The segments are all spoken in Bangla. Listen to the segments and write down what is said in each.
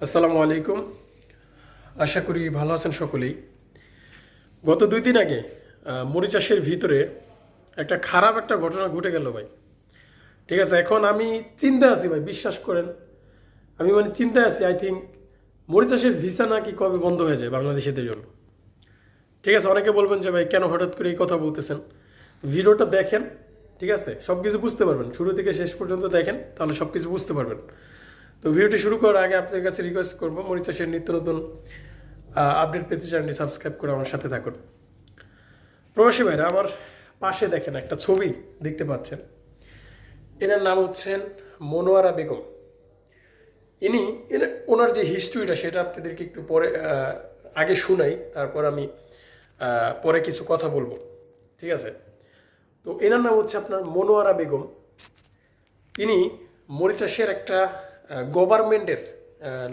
আসসালামু আলাইকুম। আশা করি ভালো আছেন সকলেই। গত 2 দিন আগে মরিচাষের ভিতরে খারাপ একটা ঘটনা ঘটে গেল ভাই। ঠিক আছে, এখন আমি চিন্তায় আছি ভাই, বিশ্বাস করেন। আমি চিন্তায় আছি। আই থিঙ্ক মরিচাষের ভিসা নাকি কবে বন্ধ হয়ে যায় বাংলাদেশিদের জন্য। ঠিক আছে, অনেকে বলবেন যে ভাই কেন হঠাৎ করে এই কথা বলতেছেন। ভিডিওটা দেখেন, ঠিক আছে, সব কিছু বুঝতে পারবেন। শুরু থেকে শেষ পর্যন্ত দেখেন, তাহলে সব কিছু বুঝতে পারবেন। তো ভিডিওটি শুরু করার আগে আপনাদের কাছে রিকোয়েস্ট করবো, মরিচাষের নিত্য নতুন আপডেট পেতে চ্যানেলটি সাবস্ক্রাইব করে আমার সাথে থাকুন। প্রবাসী ভাইরা, আমার পাশে দেখেন একটা ছবি দেখতে পাচ্ছেন। এনার নাম হচ্ছেন মনোয়ারা বেগম। ইনি ওনার যে হিস্ট্রিটা সেটা আপনাদেরকে একটু পরে আগে শুনাই, তারপর আমি পরে কিছু কথা বলবো। ঠিক আছে, তো এনার নাম হচ্ছে আপনার মনোয়ারা বেগম। তিনি মরিচাষের একটা গভর্নমেন্টের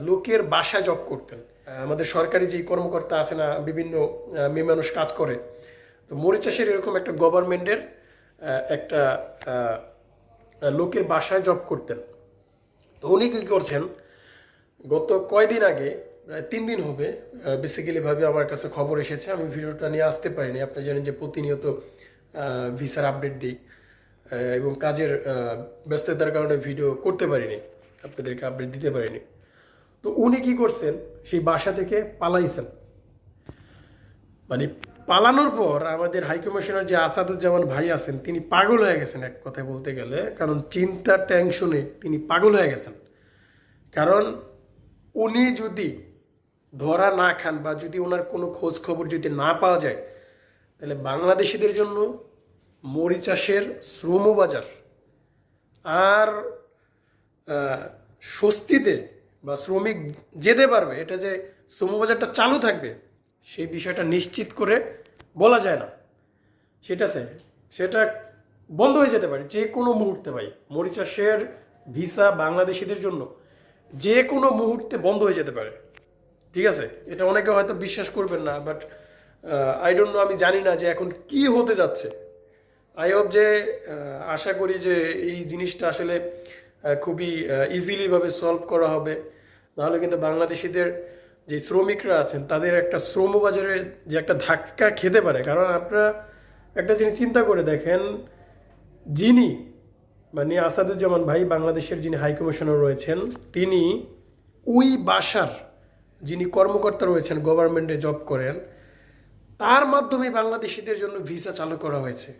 লোকের বাসায় জব করতেন। আমাদের সরকারি যে কর্মকর্তা আছে না, বিভিন্ন মেয়ে মানুষ কাজ করে, তো মরিচাষের এরকম একটা গভর্নমেন্টের একটা লোকের বাসায় জব করতেন। তো উনি কী করছেন, গত কয়দিন আগে, প্রায় 3 দিন হবে বেসিক্যালি ভাবে আমার কাছে খবর এসেছে। আমি ভিডিওটা নিয়ে আসতে পারিনি। আপনি জানেন যে প্রতিনিয়ত ভিসার আপডেট দিই এবং কাজের ব্যস্ততার কারণে ভিডিও করতে পারিনি, আপনাদেরকে আপডেট দিতে পারিনি। তো উনি কি করছেন, সেই বাসা থেকে পালাইছেন। পালানোর পর আমাদের হাইকমিশনার যে আসাদুজ্জামান ভাই আছেন, তিনি পাগল হয়ে গেছেন এক কথায় বলতে গেলে। কারণ চিন্তার টেনশনে তিনি পাগল হয়ে গেছেন। কারণ উনি যদি ধরা না খান বা যদি ওনার কোনো খোঁজ খবর যদি না পাওয়া যায়, তাহলে বাংলাদেশিদের জন্য মরিচাষের শ্রমবাজার আর স্বস্তিতে বা শ্রমিক যেতে পারবে, এটা যে শ্রমবাজারটা চালু থাকবে সেই বিষয়টা নিশ্চিত করে বলা যায় না। সেটা বন্ধ হয়ে যেতে পারে যে কোনো মুহূর্তে ভাই। মরিচাষের ভিসা বাংলাদেশিদের জন্য যে কোনো মুহূর্তে বন্ধ হয়ে যেতে পারে। ঠিক আছে, এটা অনেকে হয়তো বিশ্বাস করবেন না, বাট আই ডোন্ট নো, আমি জানি না যে এখন কি হতে যাচ্ছে। আই হোপ যে আশা করি যে এই জিনিসটা আসলে খুবই ইজিলিভাবে সলভ করা হবে। নাহলে কিন্তু বাংলাদেশিদের যে শ্রমিকরা আছেন তাদের একটা শ্রমবাজারে যে একটা ধাক্কা খেতে পারে। কারণ আপনারা একটা জিনিস চিন্তা করে দেখেন, যিনি আসাদুজ্জামান ভাই, বাংলাদেশের যিনি হাইকমিশনার রয়েছেন, তিনি ওই বাসার যিনি কর্মকর্তা রয়েছেন, গভর্নমেন্টে জব করেন, তার মাধ্যমে বাংলাদেশিদের জন্য ভিসা চালু করা হয়েছে।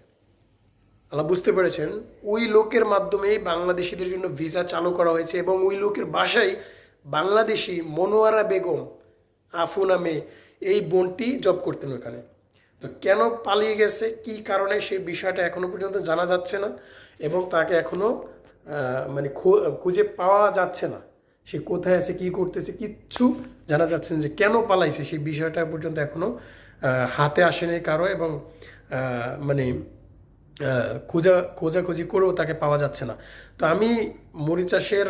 আল্লাহ, বুঝতে পেরেছেন? ওই লোকের মাধ্যমেই বাংলাদেশিদের জন্য ভিসা চালু করা হয়েছে এবং ওই লোকের বাসায় বাংলাদেশি মনোয়ারা বেগম আফু নামে এই বোনটি জব করতেন ওখানে। তো কেন পালিয়ে গেছে, কি কারণে, সেই বিষয়টা এখনো পর্যন্ত জানা যাচ্ছে না এবং তাকে এখনো খুঁজে পাওয়া যাচ্ছে না। সে কোথায় আছে, কি করতেছে, কিচ্ছু জানা যাচ্ছে না। যে কেন পালাইছে সেই বিষয়টা পর্যন্ত এখনো হাতে আসেনি কারো এবং খোঁজাখুঁজি করেও তাকে পাওয়া যাচ্ছে না। তো আমি মরিচাষের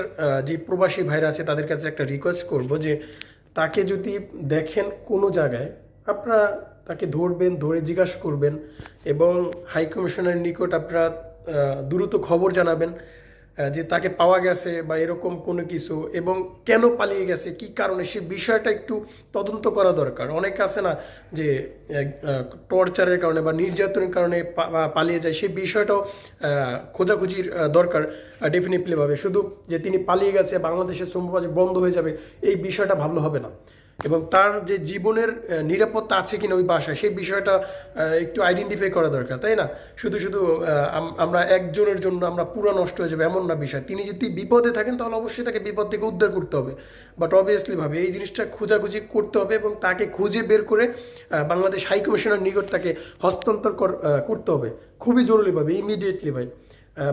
যে প্রবাসী ভাইরা আছে তাদের কাছে একটা রিকোয়েস্ট করব যে তাকে যদি দেখেন কোনো জায়গায়, আপনারা তাকে ধরবেন, ধরে জিজ্ঞাসা করবেন এবং হাই কমিশনের নিকট আপনারা দ্রুত খবর জানাবেন যে তাকে পাওয়া গেছে বা এরকম কোনো কিছু, এবং কেন পালিয়ে গেছে, কি কারণে, সে বিষয়টা একটু তদন্ত করা দরকার। অনেকে আছে না যে টর্চারের কারণে বা নির্যাতনের কারণে পালিয়ে যায়, সেই বিষয়টাও খোঁজাখুঁজির দরকার ডেফিনেটলিভাবে। শুধু যে তিনি পালিয়ে গেছে, বাংলাদেশের শ্রমবাজার বন্ধ হয়ে যাবে, এই বিষয়টা ভাবলে হবে না। এবং তার যে জীবনের নিরাপত্তা আছে কিনা ওই বাসায়, সেই বিষয়টা একটু আইডেন্টিফাই করা দরকার, তাই না? শুধু শুধু আমরা একজনের জন্য আমরা পুরো নষ্ট হয়ে যাবে এমন না বিষয়। তিনি যদি বিপদে থাকেন তাহলে অবশ্যই তাকে বিপদ থেকে উদ্ধার করতে হবে, বাট অবভিয়াসলি ভাবে এই জিনিসটা খোঁজাখুঁজি করতে হবে এবং তাকে খুঁজে বের করে বাংলাদেশ হাই কমিশনের নিকট তাকে হস্তান্তর করতে হবে খুবই জরুরিভাবে, ইমিডিয়েটলি ভাই।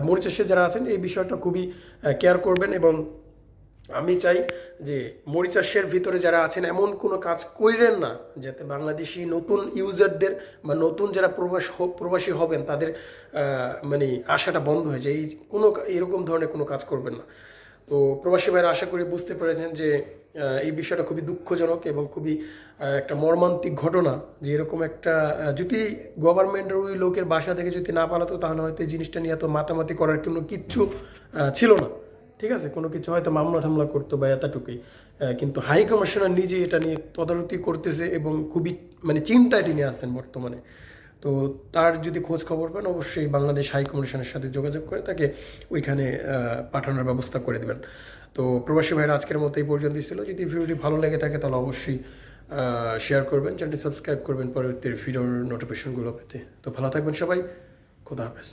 মরিচাষে যারা আছেন এই বিষয়টা খুবই কেয়ার করবেন এবং আমি চাই যে মরিচাষের ভিতরে যারা আছেন এমন কোনো কাজ করেন না যাতে বাংলাদেশি নতুন ইউজারদের বা নতুন যারা প্রবাসী হবেন তাদের আশাটা বন্ধ হয়ে যায়। এরকম ধরনের কোনো কাজ করবেন না। তো প্রবাসী ভাইরা আশা করি বুঝতে পেরেছেন যে এই বিষয়টা খুবই দুঃখজনক এবং খুবই একটা মর্মান্তিক ঘটনা। যে এরকম একটা যদি গভর্নমেন্টের ওই লোকের বাসা থেকে যদি না পালাতো তাহলে হয়তো এই জিনিসটা নিয়ে এত মাতামাতি করার কোনো কিচ্ছু ছিল না। ঠিক আছে, কোনো কিছু হয়তো মামলা টামলা করতো বা এতটুকুই, কিন্তু হাই কমিশনার নিজে এটা নিয়ে তদারকি করতেছে এবং খুবই মানে চিন্তায় তিনি আছেন বর্তমানে। তো তার যদি খোঁজ খবর পান অবশ্যই বাংলাদেশ হাই কমিশনের সাথে যোগাযোগ করে তাকে ওইখানে পাঠানোর ব্যবস্থা করে দেবেন। তো প্রবাসী ভাইরা আজকের মতো এই পর্যন্তই ছিল। যদি ভিডিওটি ভালো লেগে থাকে তাহলে অবশ্যই শেয়ার করবেন, চ্যানেলটি সাবস্ক্রাইব করবেন পরবর্তী ভিডিওর নোটিফিকেশনগুলো পেতে। তো ভালো থাকবেন সবাই, খোদা হাফেজ।